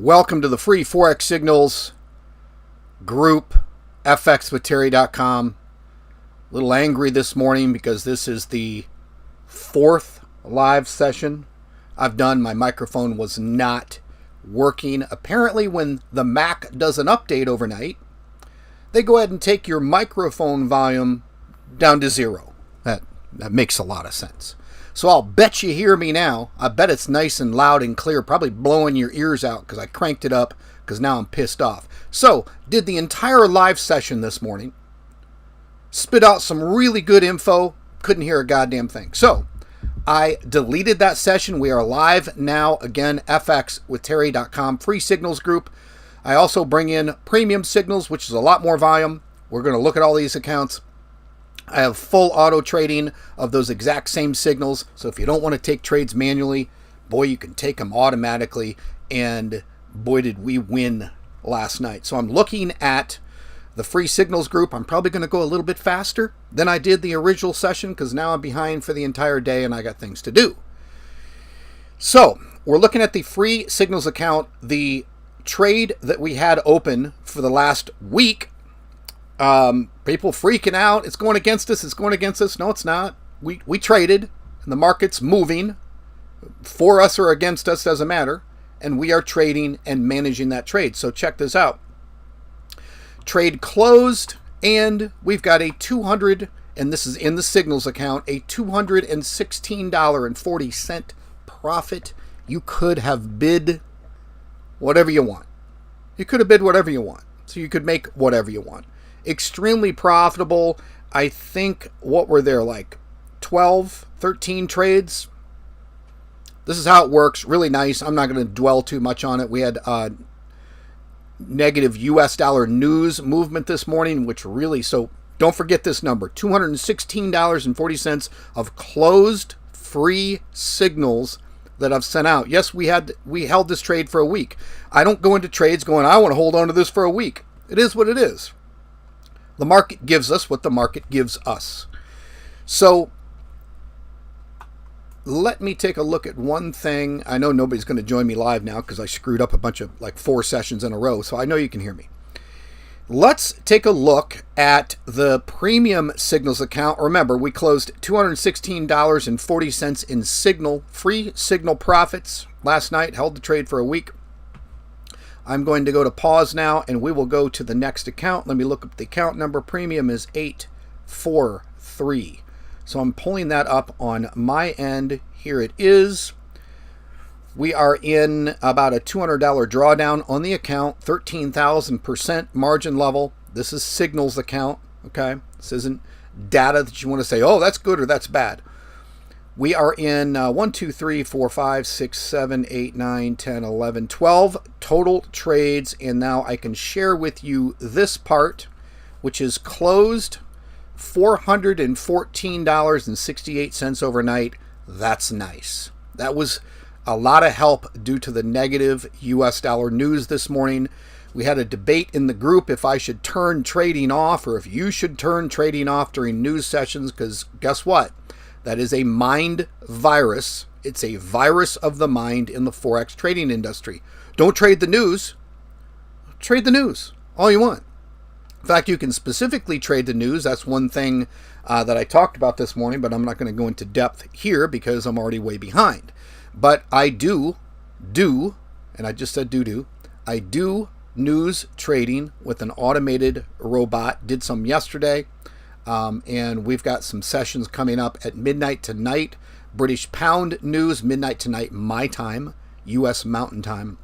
Welcome to the free Forex Signals group, fxwithterry.com. A little angry this morning because this is the fourth live session I've done. My microphone was not working. Apparently, when the Mac does an update overnight, they go ahead and take your microphone volume down to zero. That makes a lot of sense. So I'll bet you hear me now. I bet it's nice and loud and clear, probably blowing your ears out because I cranked it up because now I'm pissed off. So, did the entire live session this morning. Spit out some really good info. Couldn't hear a goddamn thing. So, I deleted that session. We are live now. Again, fxwithterry.com, free signals group. I also bring in premium signals, which is a lot more volume. We're going to look at all these accounts. I have full auto trading of those exact same signals. So if you don't want to take trades manually, boy, you can take them automatically. And boy, did we win last night. So I'm looking at the free signals group. I'm probably going to go a little bit faster than I did the original session because now I'm behind for the entire day and I got things to do. So we're looking at the free signals account. The trade that we had open for the last week, people freaking out. It's going against us. It's going against us. No, it's not. We traded and the market's moving for us or against us, doesn't matter. And we are trading and managing that trade. So check this out. Trade closed and we've got a and this is in the signals account, a $216.40 profit. You could have bid whatever you want. You could have bid whatever you want. So you could make whatever you want. Extremely profitable. I think, what were there, like 12, 13 trades? This is how it works. Really nice. I'm not going to dwell too much on it. We had negative US dollar news movement this morning, which really, so don't forget this number, $216.40 of closed free signals that I've sent out. Yes, we held this trade for a week. I don't go into trades going, I want to hold on to this for a week. It is what it is. The market gives us what the market gives us. So let me take a look at one thing. I know nobody's going to join me live now because I screwed up a bunch of like 4 sessions in a row, so I know you can hear me. Let's take a look at the premium signals account. Remember, we closed $216.40 in free signal profits last night, held the trade for a week. I'm going to go to pause now and we will go to the next account. Let me look up the account number. Premium is 843. So I'm pulling that up on my end. Here it is. We are in about a $200 drawdown on the account, 13,000% margin level. This is signals account, okay? This isn't data that you want to say, oh, that's good or that's bad. We are in 1, 2, 3, 4, 5, 6, 7, 8, 9, 10, 11, 12 total trades. And now I can share with you this part, which is closed $414.68 overnight. That's nice. That was a lot of help due to the negative US dollar news this morning. We had a debate in the group if I should turn trading off or if you should turn trading off during news sessions, because guess what? That is a mind virus. It's a virus of the mind in the Forex trading industry. Don't trade the news. Trade the news all you want. In fact, you can specifically trade the news. That's one thing that I talked about this morning, but I'm not going to go into depth here because I'm already way behind. But I do, and I just said I do news trading with an automated robot. Did some yesterday. And we've got some sessions coming up at midnight tonight. British pound news, midnight tonight, my time, U.S. Mountain Time.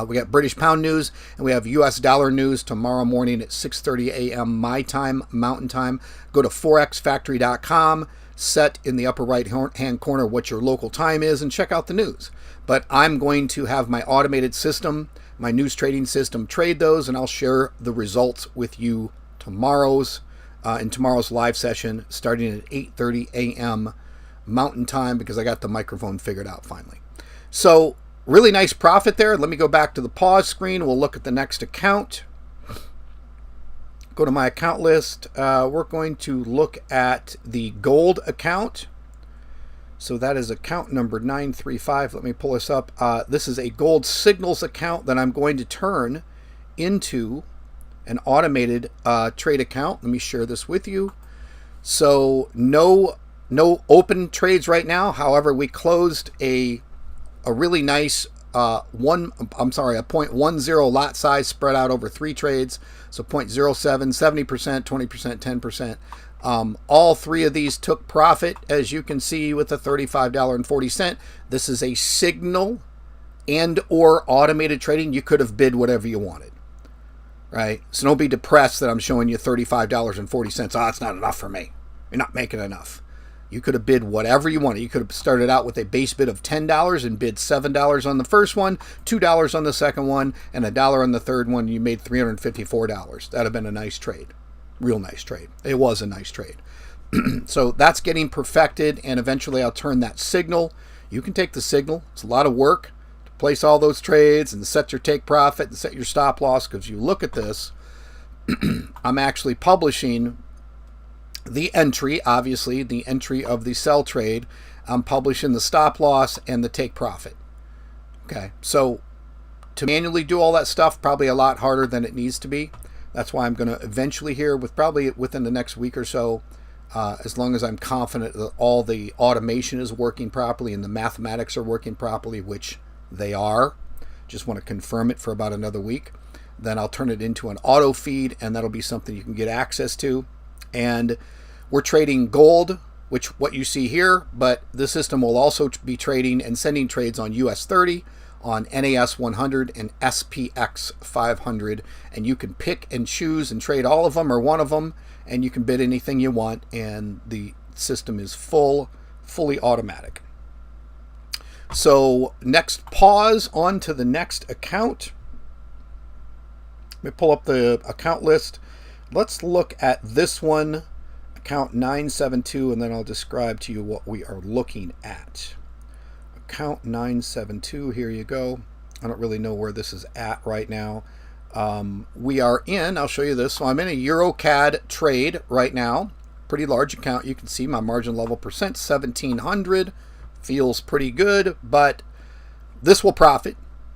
We got British pound news, and we have U.S. dollar news tomorrow morning at 6:30 a.m. my time, Mountain Time. Go to forexfactory.com, set in the upper right-hand corner what your local time is, and check out the news. But I'm going to have my automated system, my news trading system, trade those, and I'll share the results with you in tomorrow's live session starting at 8:30 a.m. Mountain Time because I got the microphone figured out finally. So really nice profit there. Let me go back to the pause screen. We'll look at the next account. Go to my account list. We're going to look at the gold account. So that is account number 935. Let me pull this up. This is a gold signals account that I'm going to turn into an automated trade account. Let me share this with you. So no open trades right now. However, we closed a really nice a 0.10 lot size spread out over 3 trades. So 0.07, 70%, 20%, 10%. All 3 of these took profit, as you can see, with a $35.40. This is a signal and or automated trading. You could have bid whatever you wanted, right? So don't be depressed that I'm showing you $35.40. Oh, that's not enough for me. You're not making enough. You could have bid whatever you wanted. You could have started out with a base bid of $10 and bid $7 on the first one, $2 on the second one, and $1 on the third one. You made $354. That'd have been a nice trade. Real nice trade. It was a nice trade. So that's getting perfected, and eventually I'll turn that signal. You can take the signal. It's a lot of work to place all those trades and set your take profit and set your stop loss, because you look at this, I'm actually publishing the entry, obviously, the entry of the sell trade. I'm publishing the stop loss and the take profit. Okay, so to manually do all that stuff, probably a lot harder than it needs to be. That's why I'm going to eventually here, probably within the next week or so, as long as I'm confident that all the automation is working properly and the mathematics are working properly, which they are. Just want to confirm it for about another week. Then I'll turn it into an auto feed, and that'll be something you can get access to. And we're trading gold, which what you see here, but the system will also be trading and sending trades on US 30, on NAS 100, and SPX 500. And you can pick and choose and trade all of them or one of them, and you can bid anything you want, and the system is fully automatic. So next, pause on to the next account. Let me pull up the account list. Let's look at this one, account 972, and then I'll describe to you what we are looking at. Account 972, here you go. I don't really know where this is at right now. We are in, I'll show you this. So I'm in a EuroCAD trade right now. Pretty large account. You can see my margin level percent, 1700. Feels pretty good, but this will profit.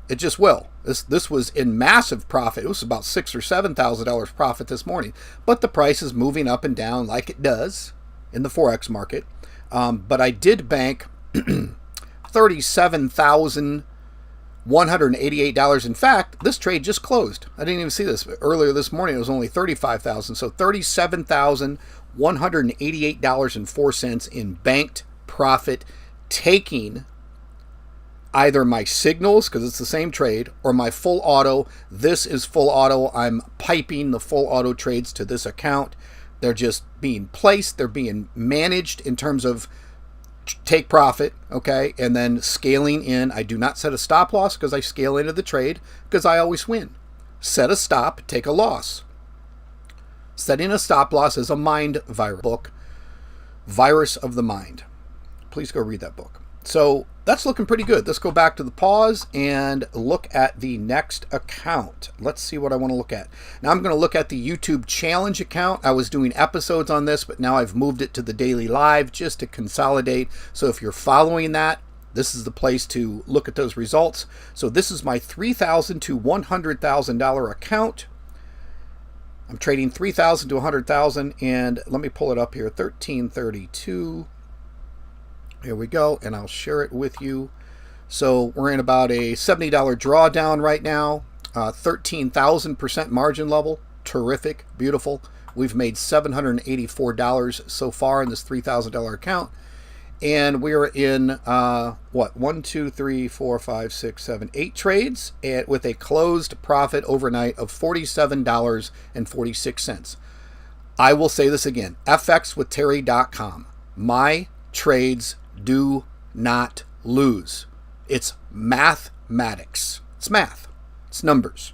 It just will. This was in massive profit. It was about $6,000 or $7,000 profit this morning. But the price is moving up and down like it does in the Forex market. But I did bank $37,188. In fact, this trade just closed. I didn't even see this. Earlier this morning, it was only $35,000. So $37,188.04 in banked profit, taking either my signals, because it's the same trade, or my full auto. This is full auto. I'm piping the full auto trades to this account. They're just being placed. They're being managed in terms of take profit, okay, and then scaling in. I do not set a stop loss because I scale into the trade because I always win. Set a stop, take a loss. Setting a stop loss is a mind virus book, Virus of the Mind. Please go read that book. So that's looking pretty good. Let's go back to the pause and look at the next account. Let's see what I want to look at. Now I'm going to look at the YouTube challenge account. I was doing episodes on this, but now I've moved it to the daily live just to consolidate. So if you're following that, this is the place to look at those results. So this is my $3,000 to $100,000 account. I'm trading $3,000 to $100,000, and let me pull it up here. 1332. Here we go, and I'll share it with you. So we're in about a $70 drawdown right now, 13,000% margin level. Terrific, beautiful. We've made $784 so far in this $3,000 account. And we're in, 1, 2, 3, 4, 5, 6, 7, 8 trades, and with a closed profit overnight of $47.46. I will say this again, fxwithterry.com. My trades do not lose. It's mathematics. It's math. It's numbers.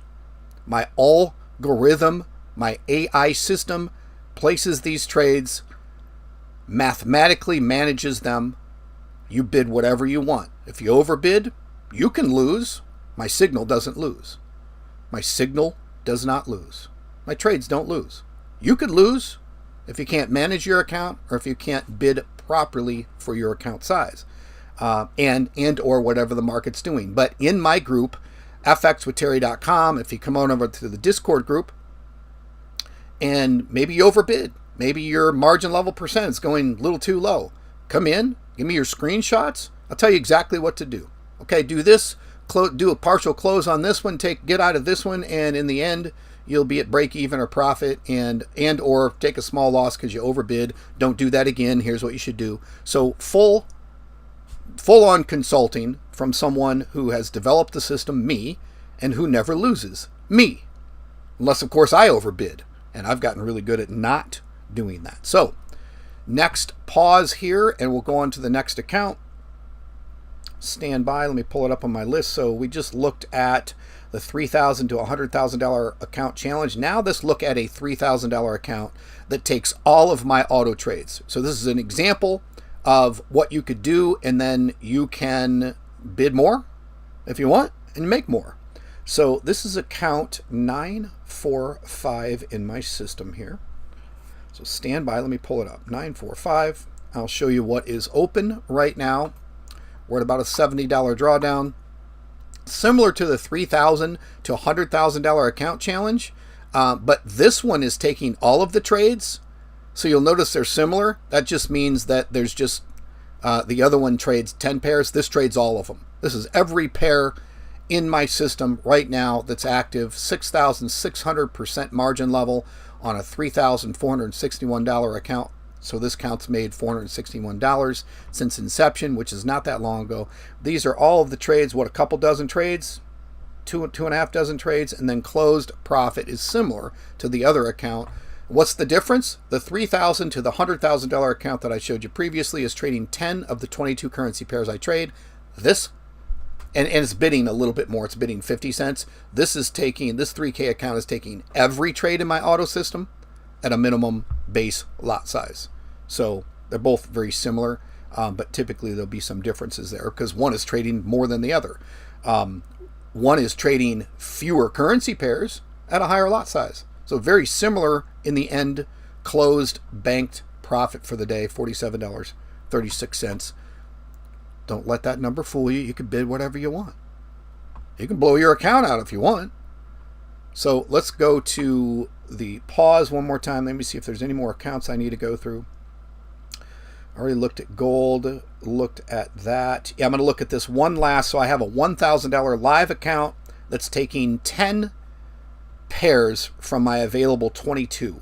My algorithm, my AI system places these trades, mathematically manages them. You bid whatever you want. If you overbid, you can lose. My signal doesn't lose. My signal does not lose. My trades don't lose. You could lose if you can't manage your account or if you can't bid properly for your account size, and or whatever the market's doing. But in my group, fxwithterry.com, if you come on over to the Discord group, and maybe you overbid, maybe your margin level percent is going a little too low, come in, give me your screenshots. I'll tell you exactly what to do. Okay, do this, do a partial close on this one, get out of this one, and in the end, you'll be at break even or profit, and or take a small loss because you overbid. Don't do that again. Here's what you should do. So full on consulting from someone who has developed the system, me, and who never loses, me. Unless, of course, I overbid. And I've gotten really good at not doing that. So next, pause here, and we'll go on to the next account. Stand by. Let me pull it up on my list. So we just looked at the $3,000 to $100,000 account challenge. Now let's look at a $3,000 account that takes all of my auto trades. So this is an example of what you could do, and then you can bid more if you want and make more. So this is account 945 in my system here. So stand by, let me pull it up. 945. I'll show you what is open right now. We're at about a $70 drawdown. Similar to the $3,000 to $100,000 account challenge, but this one is taking all of the trades. So you'll notice they're similar. That just means that there's just the other one trades 10 pairs. This trades all of them. This is every pair in my system right now that's active. 6,600% margin level on a $3,461 account. So this account's made $461 since inception, which is not that long ago. These are all of the trades, what, a couple dozen trades, two and a half dozen trades, and then closed profit is similar to the other account. What's the difference? The $3,000 to the $100,000 account that I showed you previously is trading 10 of the 22 currency pairs I trade. This, and it's bidding a little bit more. It's bidding 50 cents. This 3K account is taking every trade in my auto system at a minimum base lot size. So they're both very similar, but typically there'll be some differences there because one is trading more than the other. One is trading fewer currency pairs at a higher lot size. So very similar in the end, closed banked profit for the day, $47.36. Don't let that number fool you. You can bid whatever you want. You can blow your account out if you want. So let's go to the pause one more time. Let me see if there's any more accounts I need to go through. I already looked at gold, looked at that. Yeah, I'm going to look at this one last. So I have a $1,000 live account that's taking 10 pairs from my available 22.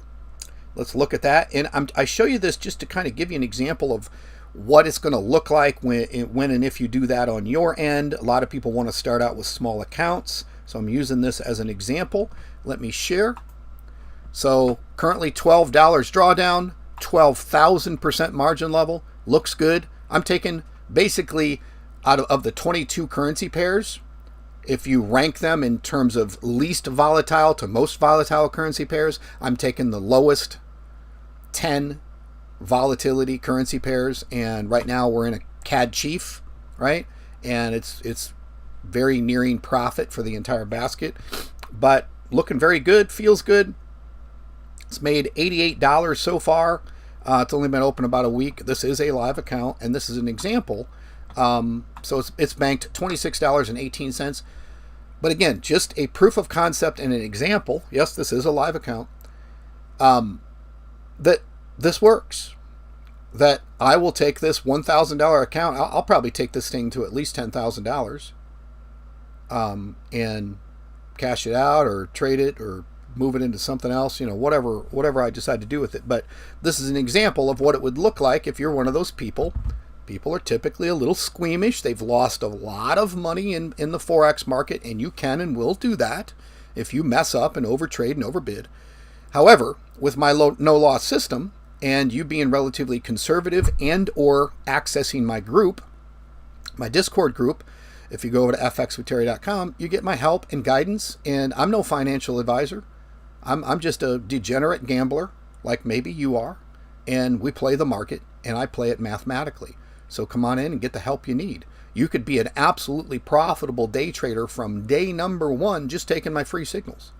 Let's look at that. And I show you this just to kind of give you an example of what it's going to look like when and if you do that on your end. A lot of people want to start out with small accounts. So I'm using this as an example. Let me share. So currently $12 drawdown, 12,000% margin level. Looks good. I'm taking basically out of the 22 currency pairs, if you rank them in terms of least volatile to most volatile currency pairs, I'm taking the lowest 10 volatility currency pairs. And right now we're in a CAD Chief, right? And it's very nearing profit for the entire basket, but looking very good, feels good. It's made $88 so far. It's only been open about a week. This is a live account, and this is an example. So it's banked $26.18. But again, just a proof of concept and an example. Yes, this is a live account. That this works. That I will take this $1,000 account. I'll probably take this thing to at least $10,000. And cash it out or trade it or move it into something else, whatever I decide to do with it. But this is an example of what it would look like if you're one of those people. People are typically a little squeamish. They've lost a lot of money in the Forex market, and you can and will do that if you mess up and overtrade and overbid. However, with my no-loss system and you being relatively conservative and or accessing my group, my Discord group, if you go over to fxwithterry.com, you get my help and guidance, and I'm no financial advisor. I'm just a degenerate gambler like maybe you are, and we play the market, and I play it mathematically. So come on in and get the help you need. You could be an absolutely profitable day trader from day number one just taking my free signals.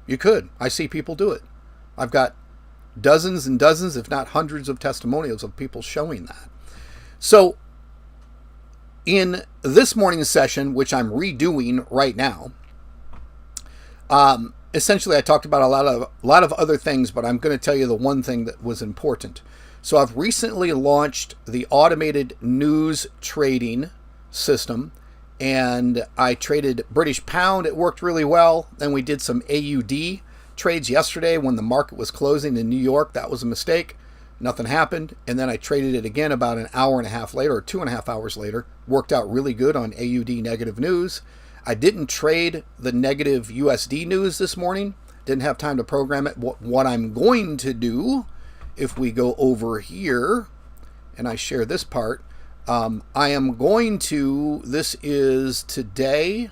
You could. I see people do it. I've got dozens and dozens, if not hundreds of testimonials of people showing that. So in this morning's session, which I'm redoing right now, essentially I talked about a lot of other things, but I'm going to tell you the one thing that was important. So I've recently launched the automated news trading system, and I traded British pound. It worked really well. Then we did some AUD trades yesterday when the market was closing in New York. That was a mistake. Nothing happened. And then I traded it again about an hour and a half later, or 2.5 hours later. Worked out really good on AUD negative news. I didn't trade the negative USD news this morning. Didn't have time to program it. What I'm going to do, if we go over here and I share this part, I am going to, this is today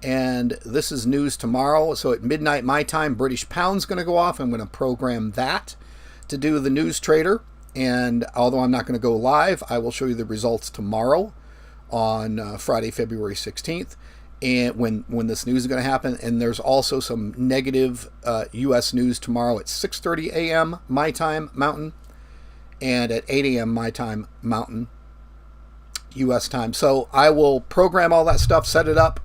and this is news tomorrow. So at midnight my time, British pound's going to go off. I'm going to program that to do the news trader. And although I'm not going to go live, I will show you the results tomorrow on Friday, February 16th. And when this news is going to happen. And there's also some negative U.S. news tomorrow at 6:30 a.m. my time, Mountain, and at 8 a.m. my time, Mountain, U.S. time. So I will program all that stuff, set it up,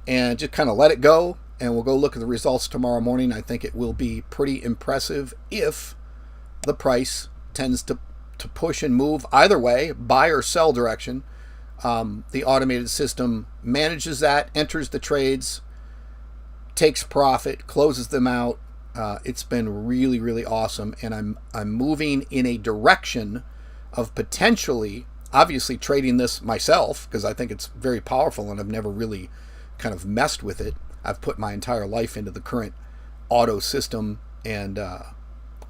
and just kind of let it go. And we'll go look at the results tomorrow morning. I think it will be pretty impressive if the price tends to push and move either way, buy or sell direction. The automated system manages that, enters the trades, takes profit, closes them out. It's been really, really awesome, and I'm moving in a direction of potentially, obviously, trading this myself because I think it's very powerful, and I've never really kind of messed with it. I've put my entire life into the current auto system and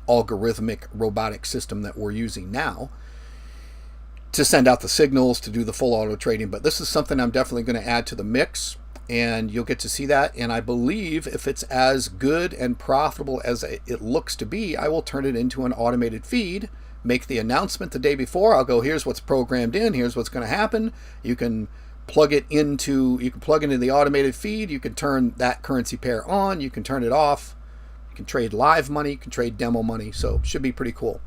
algorithmic robotic system that we're using now to send out the signals, to do the full auto trading. But this is something I'm definitely going to add to the mix, and you'll get to see that. And I believe if it's as good and profitable as it looks to be, I will turn it into an automated feed, make the announcement the day before. I'll go, here's what's programmed in, here's what's going to happen. You can plug it into the automated feed. You can turn that currency pair on, you can turn it off. You can trade live money, you can trade demo money. So it should be pretty cool.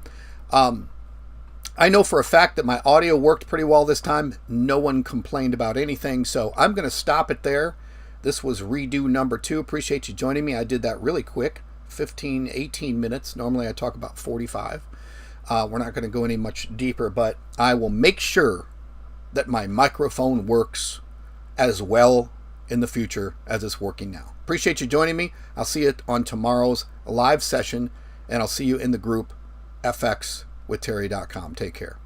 I know for a fact that my audio worked pretty well this time. No one complained about anything, so I'm going to stop it there. This was redo number 2. Appreciate you joining me. I did that really quick, 15, 18 minutes. Normally I talk about 45. We're not going to go any much deeper, but I will make sure that my microphone works as well in the future as it's working now. Appreciate you joining me. I'll see you on tomorrow's live session, and I'll see you in the group FX with Terry.com. Take care.